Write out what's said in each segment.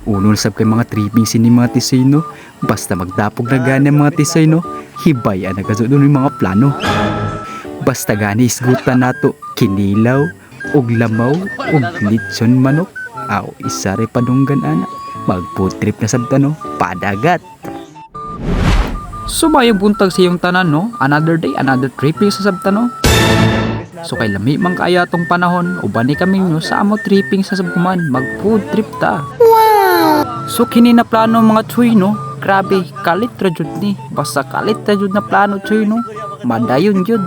Unol sab kay mga tripping sini mga tisoy no. Basta magdapog na gani ang mga tisoy no. Hibayan na kaso doon yung mga plano. Basta gani isgutan nato kinilaw, og lamaw, og litson manok. Aw, isa rin padunggan ana. Mag-food trip na sabta no. Padagat. So mayong buntag sa iyong tanan no. Another day, another tripping sa sabta no. So kay lami man kaya tong panahon, uban ni kami nyo sa amo tripping sa sabkuman, mag food trip ta. Wow! So kini na plano mga tsuy no, grabe, kalit ra jud ni, basta kalit ra jud na plano tsuy no, madayon jud.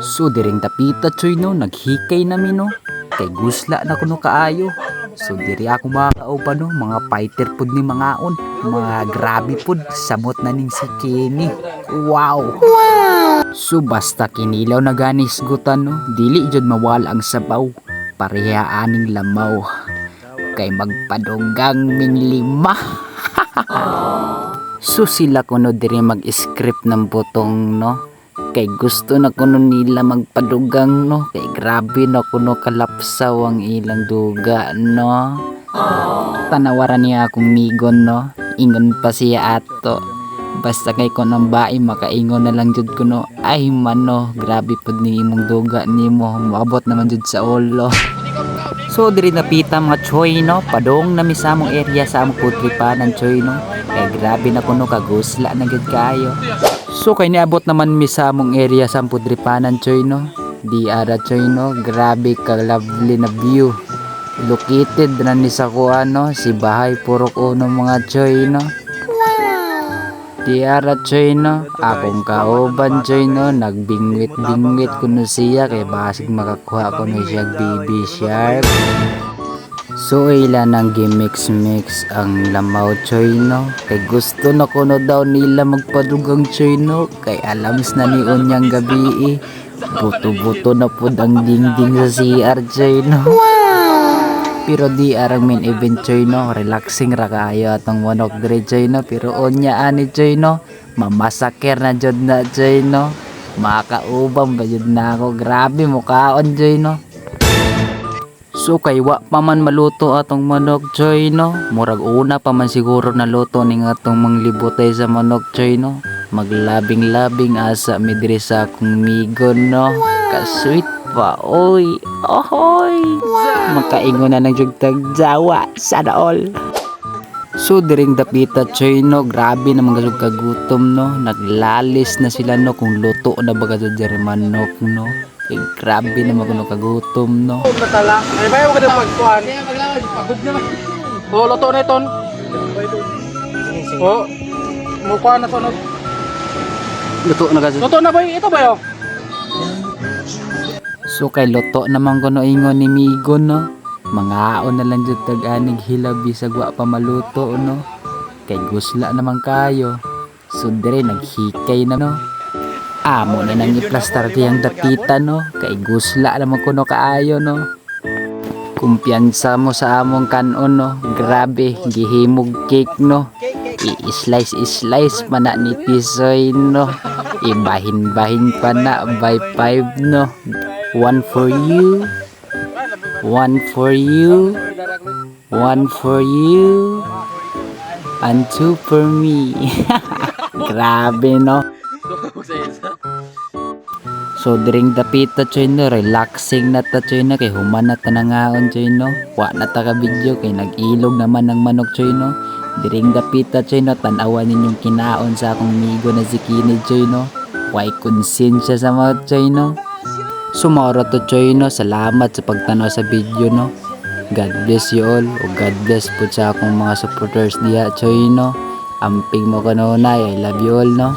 So diring tapita tsuy no, naghikay nami no, kay gusla na kuno kaayo. So diri ako makakauban no, mga fighter pud ni mangaon, mga grabe pud, samot na ning si Kenny. Wow! Wow! So basta kinilaw na ganis gutan no, dili jud mawala ang sabaw, pareha aning lamaw, kay magpadunggang ming lima. So sila kuno diri mag-script ng butong no, kay gusto na kuno nila magpadugang no, kay grabe na kuno kalapsaw ang ilang duga no. Tanawaran niya akong migon no, ingon pa siya ato. Basta kay ko nang bae makaingon na lang jud kuno, ay mano, grabe pud ni imong duga nimo, maabot naman jud sa ulo. So diri napita mga choy no, padong na mi sa among area sa among putripanan choy no, kay grabe na kuno kagusla na gid kayo. So kay niabot naman mi sa among area sa among putripanan choy no, di ara choy no, grabe ka lovely na view. Located na ni sa kuan no, si bahay purok uno mga choy no. Tiara choy no, akong kauban choy no, nagbingwit-bingwit kuno siya kay basig makakuha ko no siya baby shark. So ila nang gimix-mix ang lamaw choy no, kay gusto na kuno daw nila magpadugang choy no, kay alams na ni unyang gabi buto-buto na pud ang dingding sa CR choy no. Pero di arang main event choy no, relaxing ra kaayo atong manok dire choy no, pero onya ani choy no, mamasaker na jud na choy no, makaubang ba jud na ako, grabe mo kaon choy no. So kay wa pa man maluto atong manok choy no, murag una pa man siguro naluto ning atong manglibotay sa manok choy no, maglabing-labing asa mi dire sa akong migon no, ka-sweet pa oy, ohoy. Makaingon na ng jugtag Jawa, sana all. So diring dapita choy no, grabe naman gasog kagutom no, naglalis na sila no kung luto na baga sa manok no, grabe naman kuno kagutom no. Natala, ay bayo ka din pagkuhan. Pagod naman. Oh, luto na iton. Oh, mukha na to no. Luto na kasi. Luto na ba ito bayo? So kay luto naman kuno ingon ni migon no, mangaon na lang jud tag-anig hilabi sa wa pa maluto no, kay gusla naman kayo. So dire naghikay na no, amo na nang iplastar diyang dapita no, kay gusla naman kuno kaayo no. Kumpiyansa mo sa among kanon no, grabe gihimog cake no, i-slice pa na ni Tisoy no, ibahin-bahin pa na by 5 no. One for you, one for you, one for you, and two for me. Grabe no. So diring dapita choy no, relaxing na ta choy no, kay human na ta nangaon choy no, wa na ta ka video kay nag-ilog naman ng manok choy no. Diring dapita choy no, tanawan ninyong kinaon sa akong migo na si Kenny choy no, why konsensya sa mga choy no. Sumara to choy no, salamat sa pagtanaw sa video no. God bless you all, o God bless po sa akong mga supporters diha choy no. Amping mo kanunay, I love you all no.